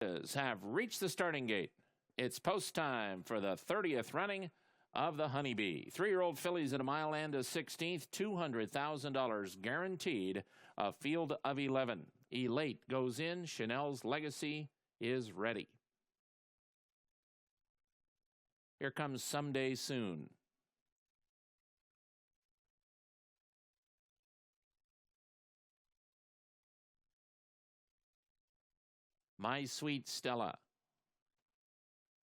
have reached the starting gate. It's post time for the 30th running of the Honeybee. 3-year-old fillies at a mile and a 16th, $200,000 guaranteed, a field of 11. Elate goes in. Chanel's Legacy is ready. Here comes Someday Soon. My Sweet Stella.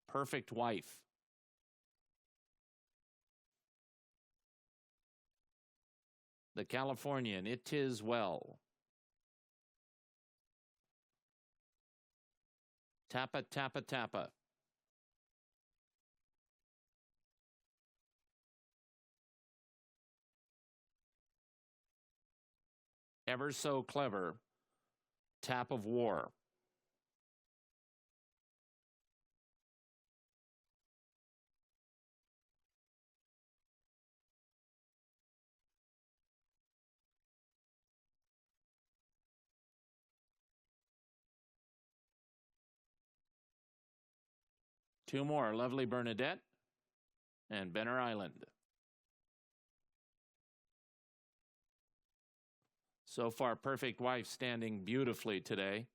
Perfect Wife. The Californian, It 'Tis Well. Tappa, Tappa, Tappa. Ever So Clever. Tap of War. Two more, Lovely Bernadette and Benner Island. So far, Perfect Wife standing beautifully today.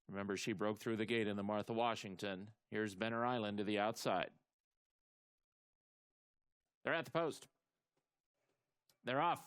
Remember, she broke through the gate in the Martha Washington. Here's Benner Island to the outside. They're at the post. They're off.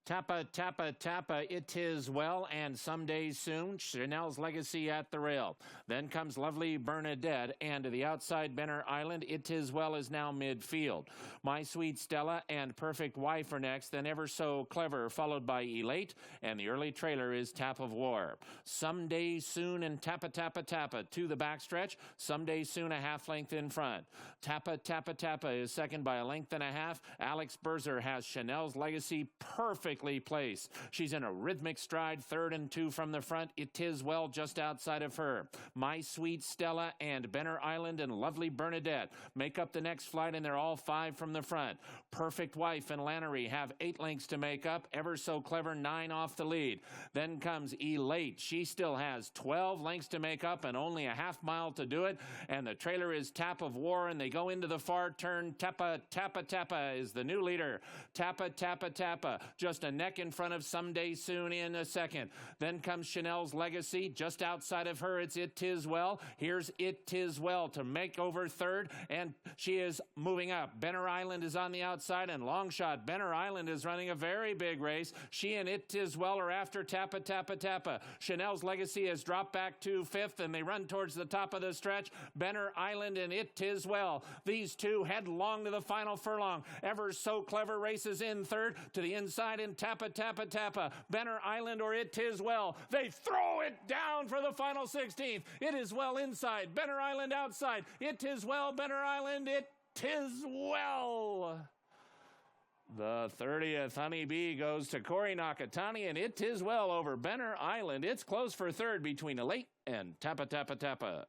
Tappa, Tappa, Tappa, It 'Tis Well, and Someday Soon. Chanel's Legacy at the rail. Then comes Lovely Bernadette, and to the outside, Benner Island. It 'Tis Well is now midfield. My Sweet Stella and Perfect Wife are next, then Ever So Clever, followed by Elate, and the early trailer is Tap of War. Someday Soon and Tappa, Tappa, Tappa to the backstretch. Someday Soon a half length in front. Tappa, Tappa, Tappa is second by a length and a half. Alex Berzer has Chanel's Legacy perfect place. She's in a rhythmic stride, 3rd and 2 from the front. It 'Tis Well just outside of her. My Sweet Stella and Benner Island and Lovely Bernadette make up the next flight, and they're all 5 from the front. Perfect Wife and Lannery have 8 lengths to make up. Ever So Clever, 9 off the lead. Then comes Elate. She still has 12 lengths to make up and only a half mile to do it. And the trailer is Tap of War, and they go into the far turn. Tappa, Tappa, Tappa is the new leader. Tappa, Tappa, Tappa. Just a neck in front of Someday Soon in a second. Then comes Chanel's Legacy. Just outside of her, it's It 'Tis Well. Here's It 'Tis Well to make over 3rd, and she is moving up. Benner Island is on the outside, and long shot. Benner Island is running a very big race. She and It 'Tis Well are after Tappa, Tappa, Tappa. Chanel's Legacy has dropped back to 5th, and they run towards the top of the stretch. Benner Island and It 'Tis Well. These two headlong to the final furlong. Ever So Clever races in 3rd to the inside in Tappa, Tappa, Tappa. Benner Island or It 'Tis Well. They throw it down for the final 16th. It is Well inside. Benner Island outside. It 'Tis Well. Benner Island. It 'Tis Well. The 30th Honeybee goes to Corey Nakatani, and It 'Tis Well over Benner Island. It's close for 3rd between Elate and Tappa, Tappa, Tappa.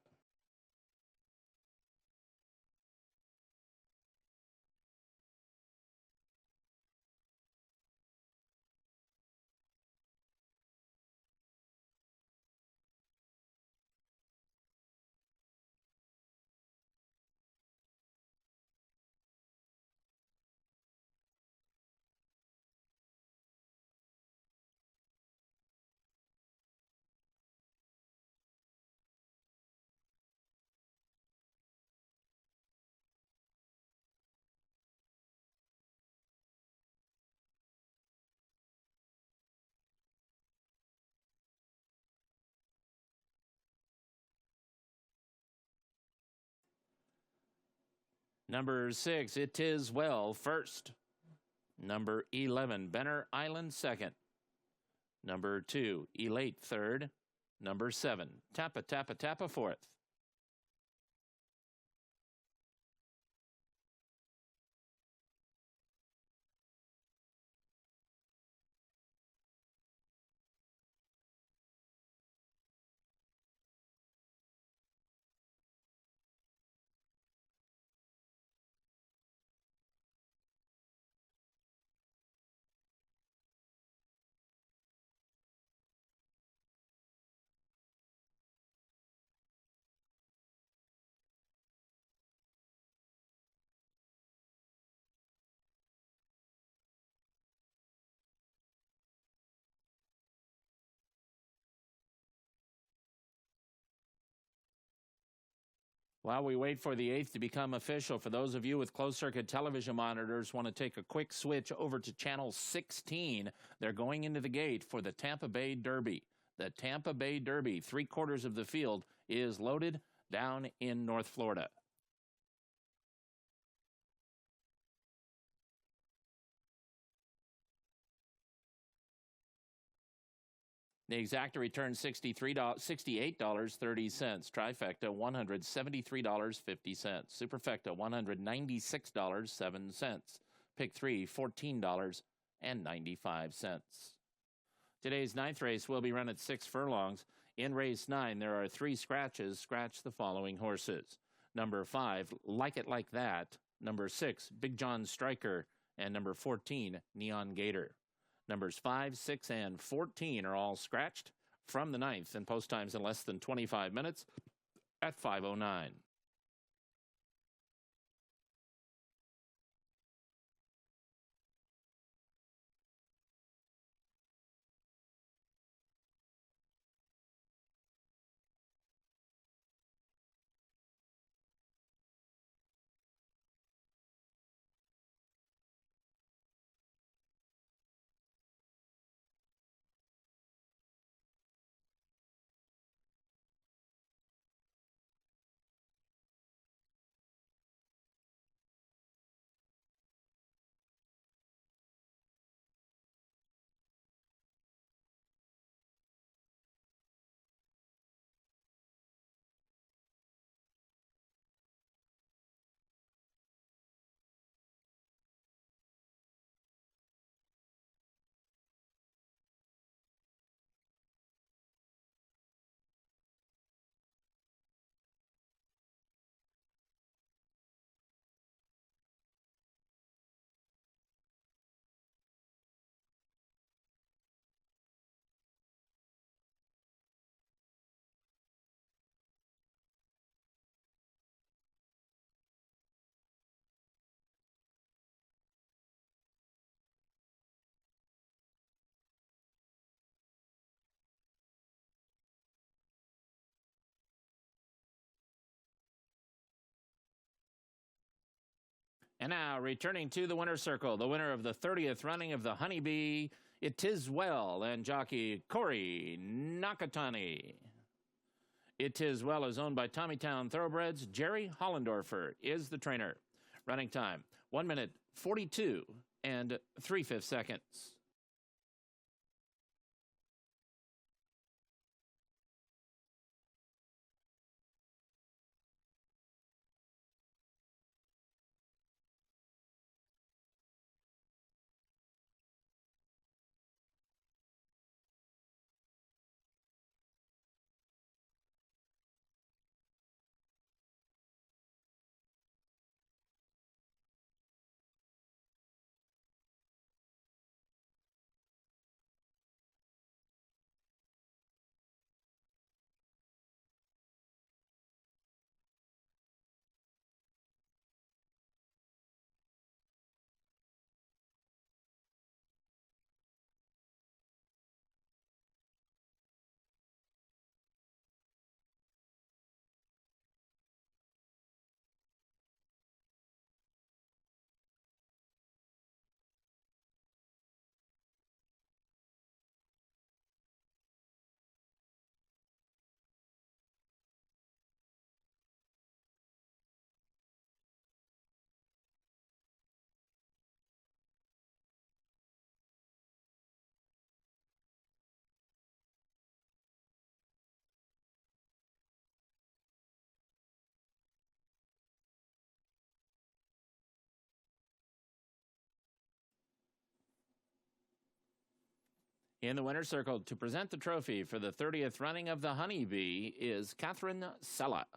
Number 6, It 'Tis Well, 1st. Number 11, Benner Island, 2nd. Number 2, Elate, 3rd. Number 7, Tappa, Tappa, Tappa, 4th. While we wait for the 8th to become official, for those of you with closed-circuit television monitors want to take a quick switch over to channel 16, they're going into the gate for the Tampa Bay Derby. The Tampa Bay Derby, 3/4 of the field, is loaded down in North Florida. The exacta returns $68.30. Trifecta, $173.50. Superfecta, $196.07. Pick 3, $14.95. Today's 9th race will be run at 6 furlongs. In race 9, there are 3 scratches. Scratch the following horses. Number 5, Like It Like That. Number 6, Big John Striker. And number 14, Neon Gator. Numbers 5, 6, and 14 are all scratched from the 9th, and post times in less than 25 minutes at 5:09. And now, returning to the winner's circle, the winner of the 30th running of the Honeybee, It Is Well, and jockey Corey Nakatani. It Is Well is owned by Tommytown Thoroughbreds. Jerry Hollendorfer is the trainer. Running time, 1 minute, 42 and 3/5 seconds. In the winner's circle to present the trophy for the 30th running of the Honeybee is Catherine Sella.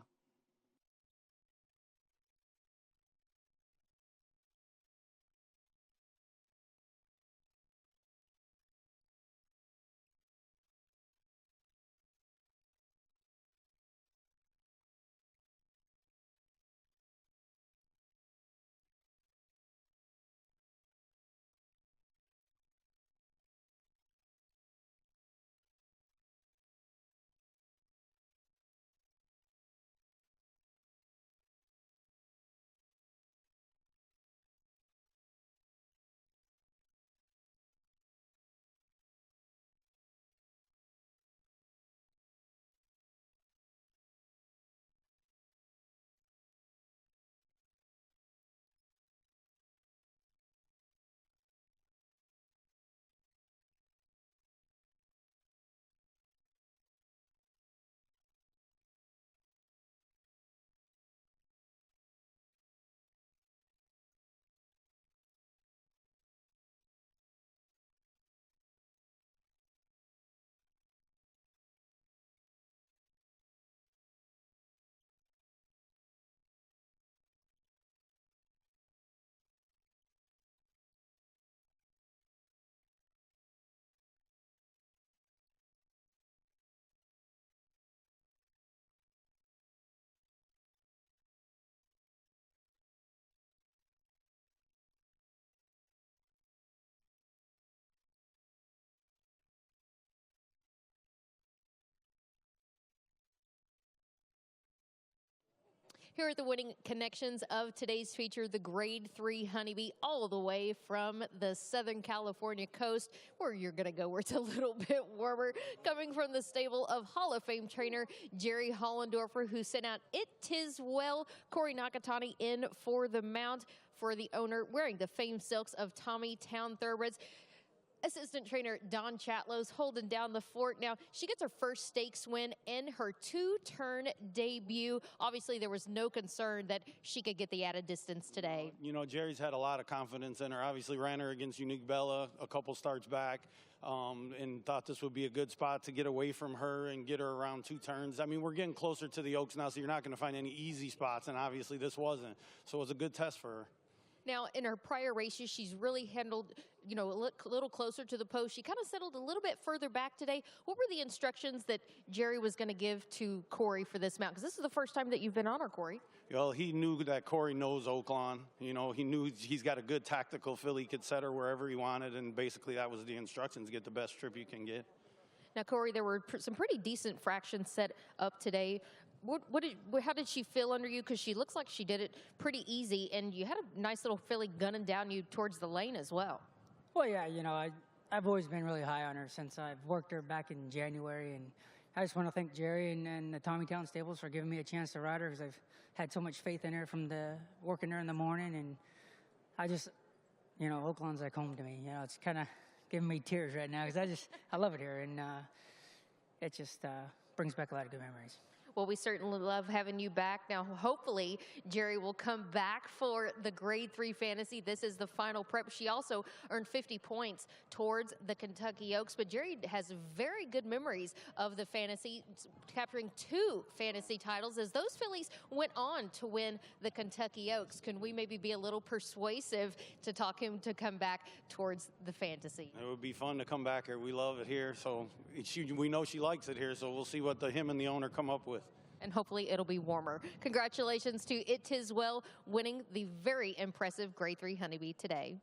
Here are the winning connections of today's feature, the Grade 3 Honeybee, all the way from the Southern California coast, where you're going to go where it's a little bit warmer, coming from the stable of Hall of Fame trainer Jerry Hollendorfer, who sent out It Tis Well, Corey Nakatani in for the mount for the owner, wearing the famed silks of Tommy Town Thoroughbreds. Assistant trainer Don Chatlow's holding down the fort. Now, she gets her first stakes win in her 2-turn debut. Obviously, there was no concern that she could get the added distance today. You know, Jerry's had a lot of confidence in her. Obviously, ran her against Unique Bella a couple starts back, and thought this would be a good spot to get away from her and get her around 2 turns. I mean, we're getting closer to the Oaks now, so you're not going to find any easy spots, and obviously this wasn't. So it was a good test for her. Now, in her prior races, she's really handled, you know, a little closer to the post. She kind of settled a little bit further back today. What were the instructions that Jerry was going to give to Corey for this mount? Because this is the first time that you've been on her, Corey. Well, he knew that Corey knows Oaklawn. You know, he knew he's got a good tactical filly. He could set her wherever he wanted, and basically that was the instructions: get the best trip you can get. Now, Corey, there were some pretty decent fractions set up today. How did she feel under you? Because she looks like she did it pretty easy, and you had a nice little filly gunning down you towards the lane as well. Well, yeah, you know, I've always been really high on her since I've worked her back in January, and I just want to thank Jerry and the Tommytown Stables for giving me a chance to ride her, because I've had so much faith in her from the working her in the morning, and I just, you know, Oaklawn's like home to me. You know, it's kind of giving me tears right now, because I love it here, and it just brings back a lot of good memories. Well, we certainly love having you back. Now, hopefully, Jerry will come back for the Grade 3 Fantasy. This is the final prep. She also earned 50 points towards the Kentucky Oaks, but Jerry has very good memories of the Fantasy, capturing 2 Fantasy titles as those fillies went on to win the Kentucky Oaks. Can we maybe be a little persuasive to talk him to come back towards the Fantasy? It would be fun to come back here. We love it here, so we know she likes it here, so we'll see what him and the owner come up with. And hopefully it'll be warmer. Congratulations to It Tis Well winning the very impressive Grade 3 Honeybee today.